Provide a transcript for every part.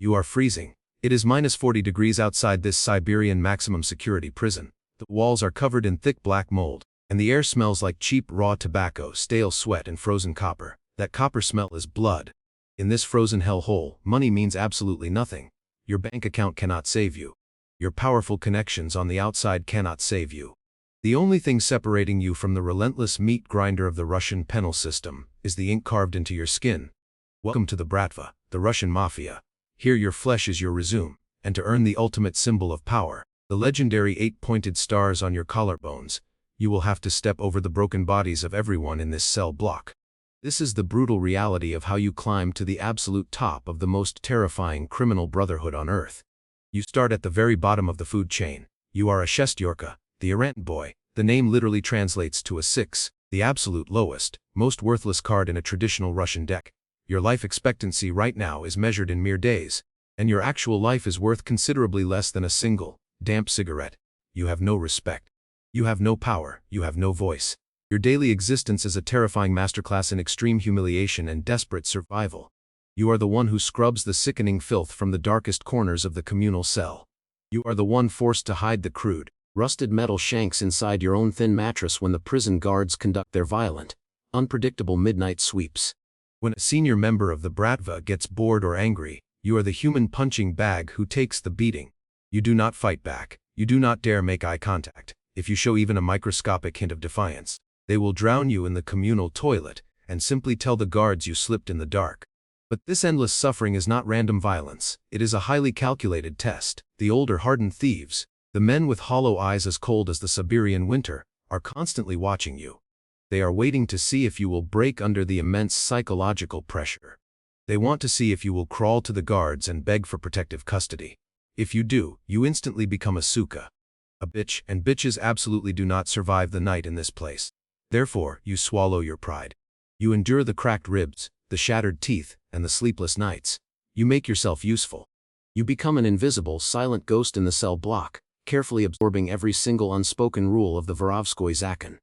You are freezing. It is -40 degrees outside this Siberian maximum security prison. The walls are covered in thick black mold, and the air smells like cheap raw tobacco, stale sweat, and frozen copper. That copper smell is blood. In this frozen hellhole, money means absolutely nothing. Your bank account cannot save you. Your powerful connections on the outside cannot save you. The only thing separating you from the relentless meat grinder of the Russian penal system is the ink carved into your skin. Welcome to the Bratva, the Russian Mafia. Here your flesh is your resume, and to earn the ultimate symbol of power, the legendary 8-pointed stars on your collarbones, you will have to step over the broken bodies of everyone in this cell block. This is the brutal reality of how you climb to the absolute top of the most terrifying criminal brotherhood on earth. You start at the very bottom of the food chain. You are a shestyorka, the errant boy. The name literally translates to a 6, the absolute lowest, most worthless card in a traditional Russian deck. Your life expectancy right now is measured in mere days, and your actual life is worth considerably less than a single, damp cigarette. You have no respect. You have no power. You have no voice. Your daily existence is a terrifying masterclass in extreme humiliation and desperate survival. You are the one who scrubs the sickening filth from the darkest corners of the communal cell. You are the one forced to hide the crude, rusted metal shanks inside your own thin mattress when the prison guards conduct their violent, unpredictable midnight sweeps. When a senior member of the Bratva gets bored or angry, you are the human punching bag who takes the beating. You do not fight back. You do not dare make eye contact. If you show even a microscopic hint of defiance, they will drown you in the communal toilet and simply tell the guards you slipped in the dark. But this endless suffering is not random violence. It is a highly calculated test. The older hardened thieves, the men with hollow eyes as cold as the Siberian winter, are constantly watching you. They are waiting to see if you will break under the immense psychological pressure. They want to see if you will crawl to the guards and beg for protective custody. If you do, you instantly become a suka, a bitch, and bitches absolutely do not survive the night in this place. Therefore, you swallow your pride. You endure the cracked ribs, the shattered teeth, and the sleepless nights. You make yourself useful. You become an invisible, silent ghost in the cell block, carefully absorbing every single unspoken rule of the Vorovskoy Zakon.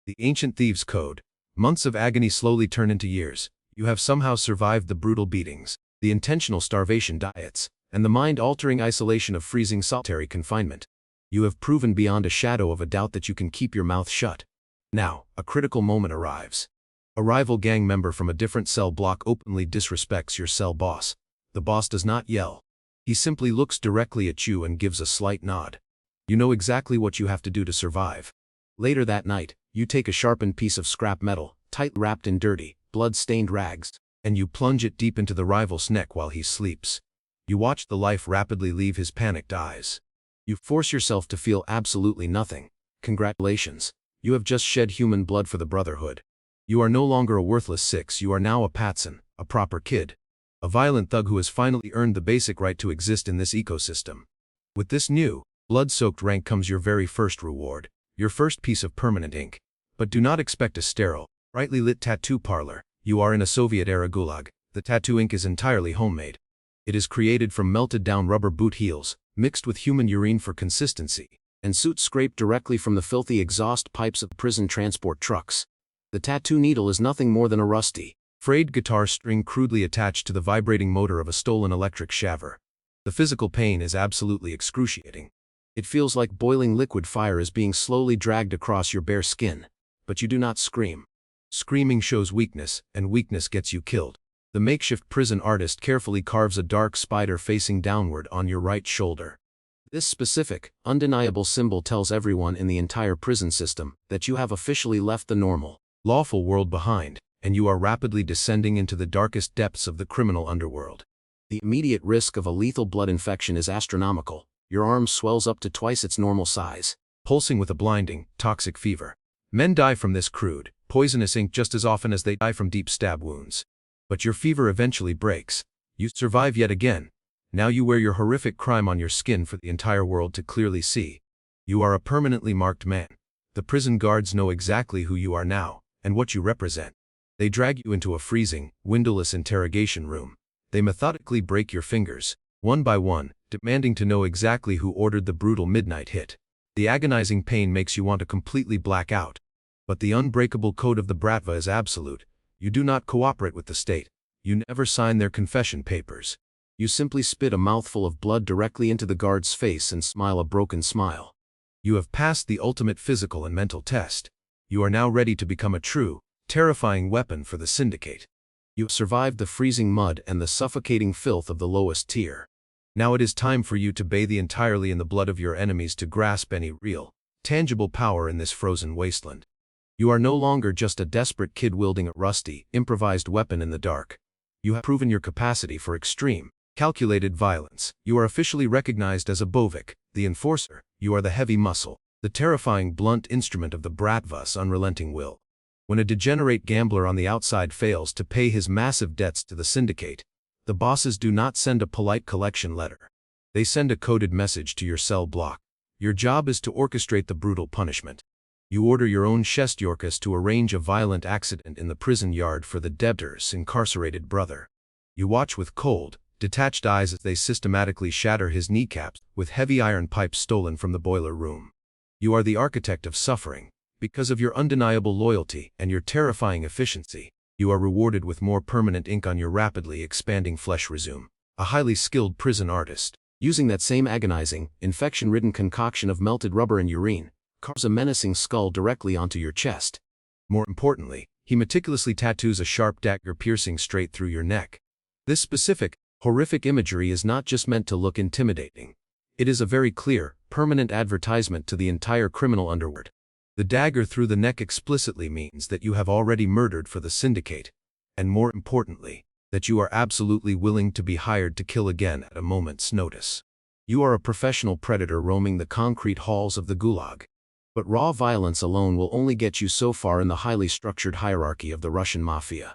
The ancient thieves' code. Months of agony slowly turn into years. You have somehow survived the brutal beatings, the intentional starvation diets, and the mind-altering isolation of freezing solitary confinement. You have proven beyond a shadow of a doubt that you can keep your mouth shut. Now, a critical moment arrives. A rival gang member from a different cell block openly disrespects your cell boss. The boss does not yell. He simply looks directly at you and gives a slight nod. You know exactly what you have to do to survive. Later that night, you take a sharpened piece of scrap metal, tight wrapped in dirty, blood-stained rags, and you plunge it deep into the rival's neck while he sleeps. You watch the life rapidly leave his panicked eyes. You force yourself to feel absolutely nothing. Congratulations. You have just shed human blood for the Brotherhood. You are no longer a worthless 6, you are now a Patson, a proper kid. A violent thug who has finally earned the basic right to exist in this ecosystem. With this new, blood-soaked rank comes your very first reward, your first piece of permanent ink. But do not expect a sterile, brightly lit tattoo parlor. You are in a Soviet-era gulag. The tattoo ink is entirely homemade. It is created from melted-down rubber boot heels, mixed with human urine for consistency, and soot scraped directly from the filthy exhaust pipes of prison transport trucks. The tattoo needle is nothing more than a rusty, frayed guitar string crudely attached to the vibrating motor of a stolen electric shaver. The physical pain is absolutely excruciating. It feels like boiling liquid fire is being slowly dragged across your bare skin. But you do not scream. Screaming shows weakness, and weakness gets you killed. The makeshift prison artist carefully carves a dark spider facing downward on your right shoulder. This specific, undeniable symbol tells everyone in the entire prison system that you have officially left the normal, lawful world behind, and you are rapidly descending into the darkest depths of the criminal underworld. The immediate risk of a lethal blood infection is astronomical. Your arm swells up to twice its normal size, pulsing with a blinding, toxic fever. Men die from this crude, poisonous ink just as often as they die from deep stab wounds. But your fever eventually breaks. You survive yet again. Now you wear your horrific crime on your skin for the entire world to clearly see. You are a permanently marked man. The prison guards know exactly who you are now, and what you represent. They drag you into a freezing, windowless interrogation room. They methodically break your fingers, one by one, demanding to know exactly who ordered the brutal midnight hit. The agonizing pain makes you want to completely black out. But the unbreakable code of the Bratva is absolute. You do not cooperate with the state. You never sign their confession papers. You simply spit a mouthful of blood directly into the guard's face and smile a broken smile. You have passed the ultimate physical and mental test. You are now ready to become a true, terrifying weapon for the syndicate. You have survived the freezing mud and the suffocating filth of the lowest tier. Now it is time for you to bathe entirely in the blood of your enemies to grasp any real, tangible power in this frozen wasteland. You are no longer just a desperate kid wielding a rusty, improvised weapon in the dark. You have proven your capacity for extreme, calculated violence. You are officially recognized as a Bovik, the enforcer. You are the heavy muscle, the terrifying blunt instrument of the Bratva's unrelenting will. When a degenerate gambler on the outside fails to pay his massive debts to the syndicate, the bosses do not send a polite collection letter. They send a coded message to your cell block. Your job is to orchestrate the brutal punishment. You order your own Shestyorkas to arrange a violent accident in the prison yard for the debtor's incarcerated brother. You watch with cold, detached eyes as they systematically shatter his kneecaps with heavy iron pipes stolen from the boiler room. You are the architect of suffering. Because of your undeniable loyalty and your terrifying efficiency, you are rewarded with more permanent ink on your rapidly expanding flesh resume. A highly skilled prison artist, using that same agonizing, infection-ridden concoction of melted rubber and urine, carves a menacing skull directly onto your chest. More importantly, he meticulously tattoos a sharp dagger piercing straight through your neck. This specific, horrific imagery is not just meant to look intimidating. It is a very clear, permanent advertisement to the entire criminal underworld. The dagger through the neck explicitly means that you have already murdered for the syndicate, and more importantly, that you are absolutely willing to be hired to kill again at a moment's notice. You are a professional predator roaming the concrete halls of the gulag. But raw violence alone will only get you so far in the highly structured hierarchy of the Russian Mafia.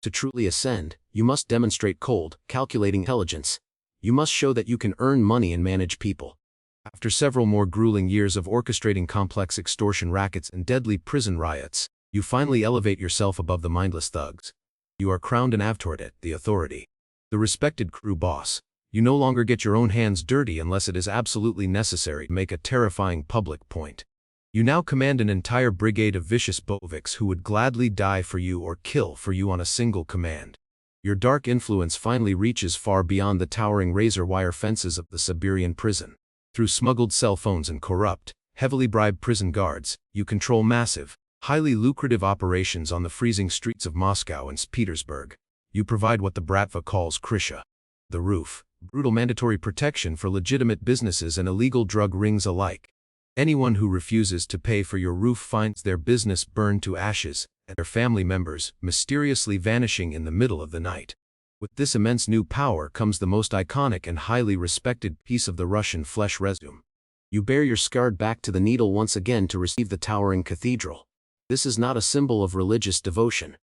To truly ascend, you must demonstrate cold, calculating intelligence. You must show that you can earn money and manage people. After several more grueling years of orchestrating complex extortion rackets and deadly prison riots, you finally elevate yourself above the mindless thugs. You are crowned an authority, the authority, the respected crew boss. You no longer get your own hands dirty unless it is absolutely necessary to make a terrifying public point. You now command an entire brigade of vicious Boviks who would gladly die for you or kill for you on a single command. Your dark influence finally reaches far beyond the towering razor wire fences of the Siberian prison. Through smuggled cell phones and corrupt, heavily bribed prison guards, you control massive, highly lucrative operations on the freezing streets of Moscow and Petersburg. You provide what the Bratva calls krisha, the roof, brutal mandatory protection for legitimate businesses and illegal drug rings alike. Anyone who refuses to pay for your roof finds their business burned to ashes, and their family members mysteriously vanishing in the middle of the night. With this immense new power comes the most iconic and highly respected piece of the Russian flesh resume. You bear your scarred back to the needle once again to receive the towering cathedral. This is not a symbol of religious devotion.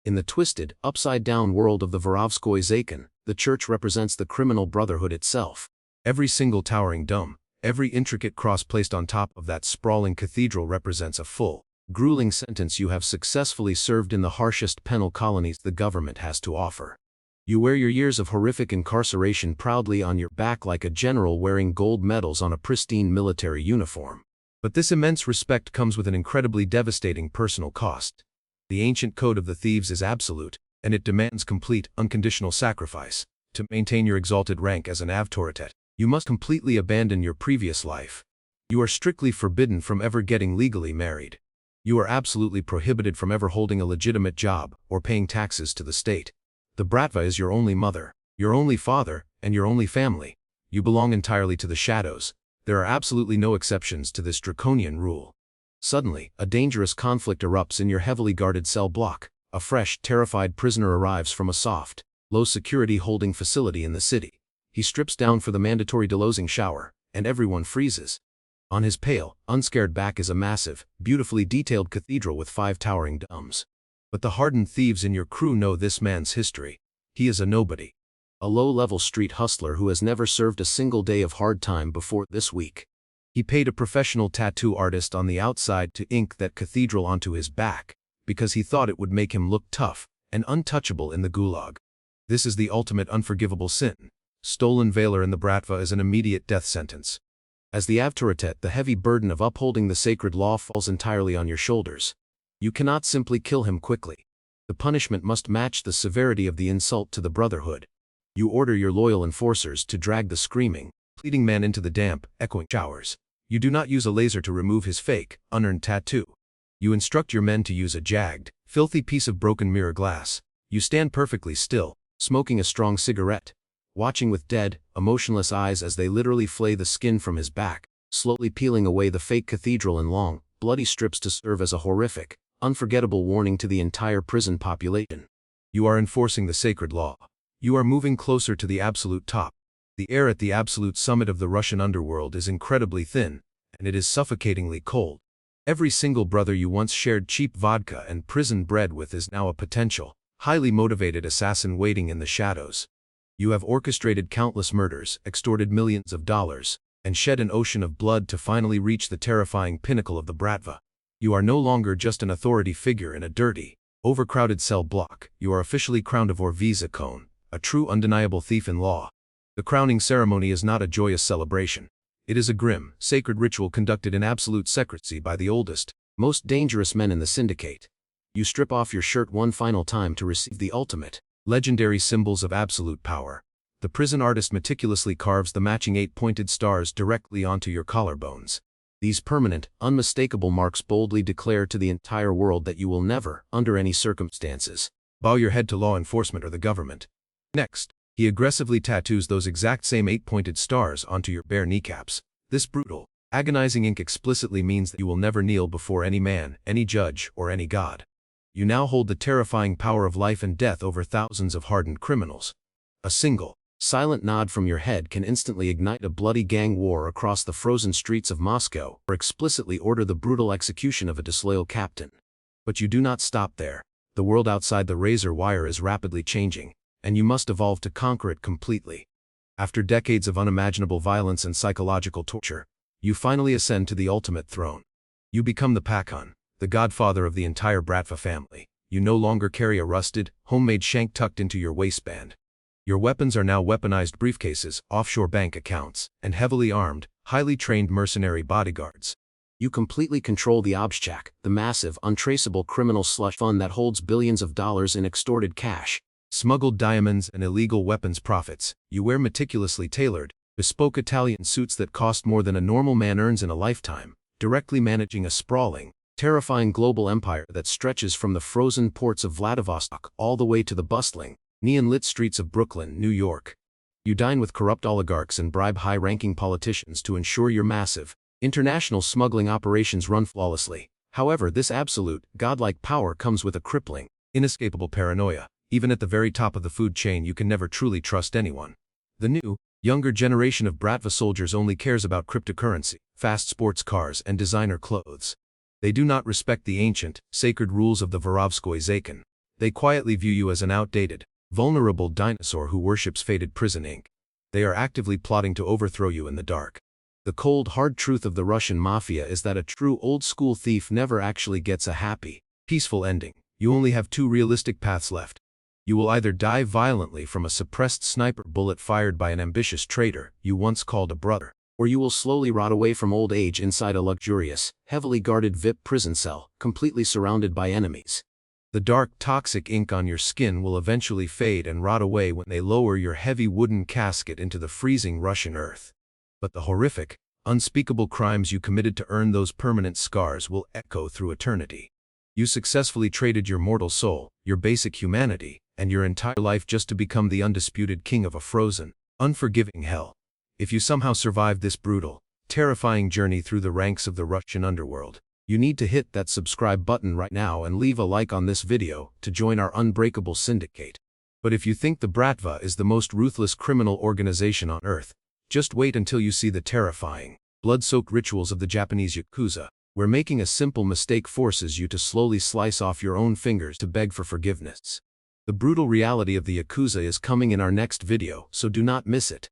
In the twisted, upside-down world of the Vorovskoy Zakon, the church represents the criminal brotherhood itself. Every single towering dome, every intricate cross placed on top of that sprawling cathedral represents a full, grueling sentence you have successfully served in the harshest penal colonies the government has to offer. You wear your years of horrific incarceration proudly on your back like a general wearing gold medals on a pristine military uniform. But this immense respect comes with an incredibly devastating personal cost. The ancient code of the thieves is absolute, and it demands complete, unconditional sacrifice. To maintain your exalted rank as an avtoritet, you must completely abandon your previous life. You are strictly forbidden from ever getting legally married. You are absolutely prohibited from ever holding a legitimate job or paying taxes to the state. The Bratva is your only mother, your only father, and your only family. You belong entirely to the shadows. There are absolutely no exceptions to this draconian rule. Suddenly, a dangerous conflict erupts in your heavily guarded cell block. A fresh, terrified prisoner arrives from a soft, low-security holding facility in the city. He strips down for the mandatory delosing shower, and everyone freezes. On his pale, unscared back is a massive, beautifully detailed cathedral with 5 towering domes. But the hardened thieves in your crew know this man's history. He is a nobody. A low-level street hustler who has never served a single day of hard time before this week. He paid a professional tattoo artist on the outside to ink that cathedral onto his back, because he thought it would make him look tough and untouchable in the gulag. This is the ultimate unforgivable sin. Stolen valor in the Bratva is an immediate death sentence. As the avtoritet, the heavy burden of upholding the sacred law falls entirely on your shoulders. You cannot simply kill him quickly. The punishment must match the severity of the insult to the brotherhood. You order your loyal enforcers to drag the screaming, pleading man into the damp, echoing showers. You do not use a laser to remove his fake, unearned tattoo. You instruct your men to use a jagged, filthy piece of broken mirror glass. You stand perfectly still, smoking a strong cigarette, watching with dead, emotionless eyes as they literally flay the skin from his back, slowly peeling away the fake cathedral in long, bloody strips to serve as a horrific, unforgettable warning to the entire prison population. You are enforcing the sacred law. You are moving closer to the absolute top. The air at the absolute summit of the Russian underworld is incredibly thin, and it is suffocatingly cold. Every single brother you once shared cheap vodka and prison bread with is now a potential, highly motivated assassin waiting in the shadows. You have orchestrated countless murders, extorted millions of dollars, and shed an ocean of blood to finally reach the terrifying pinnacle of the Bratva. You are no longer just an authority figure in a dirty, overcrowded cell block. You are officially crowned of visa cone, a true undeniable thief in law. The crowning ceremony is not a joyous celebration. It is a grim, sacred ritual conducted in absolute secrecy by the oldest, most dangerous men in the syndicate. You strip off your shirt one final time to receive the ultimate, legendary symbols of absolute power. The prison artist meticulously carves the matching 8 pointed stars directly onto your collarbones. These permanent, unmistakable marks boldly declare to the entire world that you will never, under any circumstances, bow your head to law enforcement or the government. Next, he aggressively tattoos those exact same 8 pointed stars onto your bare kneecaps. This brutal, agonizing ink explicitly means that you will never kneel before any man, any judge, or any god. You now hold the terrifying power of life and death over thousands of hardened criminals. A single, silent nod from your head can instantly ignite a bloody gang war across the frozen streets of Moscow, or explicitly order the brutal execution of a disloyal captain. But you do not stop there. The world outside the razor wire is rapidly changing, and you must evolve to conquer it completely. After decades of unimaginable violence and psychological torture, you finally ascend to the ultimate throne. You become the Pakhan, the godfather of the entire Bratva family. You no longer carry a rusted, homemade shank tucked into your waistband. Your weapons are now weaponized briefcases, offshore bank accounts, and heavily armed, highly trained mercenary bodyguards. You completely control the Obshchak, the massive, untraceable criminal slush fund that holds billions of dollars in extorted cash, smuggled diamonds, and illegal weapons profits. You wear meticulously tailored, bespoke Italian suits that cost more than a normal man earns in a lifetime, directly managing a sprawling, terrifying global empire that stretches from the frozen ports of Vladivostok all the way to the bustling, neon-lit streets of Brooklyn, New York. You dine with corrupt oligarchs and bribe high-ranking politicians to ensure your massive, international smuggling operations run flawlessly. However, this absolute, godlike power comes with a crippling, inescapable paranoia. Even at the very top of the food chain, you can never truly trust anyone. The new, younger generation of Bratva soldiers only cares about cryptocurrency, fast sports cars, and designer clothes. They do not respect the ancient, sacred rules of the Vorovskoy Zakon. They quietly view you as an outdated, vulnerable dinosaur who worships faded prison ink. They are actively plotting to overthrow you in the dark. The cold, hard truth of the Russian Mafia is that a true old-school thief never actually gets a happy, peaceful ending. You only have two realistic paths left. You will either die violently from a suppressed sniper bullet fired by an ambitious traitor you once called a brother, or you will slowly rot away from old age inside a luxurious, heavily guarded VIP prison cell, completely surrounded by enemies. The dark, toxic ink on your skin will eventually fade and rot away when they lower your heavy wooden casket into the freezing Russian earth. But the horrific, unspeakable crimes you committed to earn those permanent scars will echo through eternity. You successfully traded your mortal soul, your basic humanity, and your entire life just to become the undisputed king of a frozen, unforgiving hell. If you somehow survived this brutal, terrifying journey through the ranks of the Russian underworld, you need to hit that subscribe button right now and leave a like on this video to join our unbreakable syndicate. But if you think the Bratva is the most ruthless criminal organization on earth, just wait until you see the terrifying, blood-soaked rituals of the Japanese Yakuza, where making a simple mistake forces you to slowly slice off your own fingers to beg for forgiveness. The brutal reality of the Yakuza is coming in our next video, so do not miss it.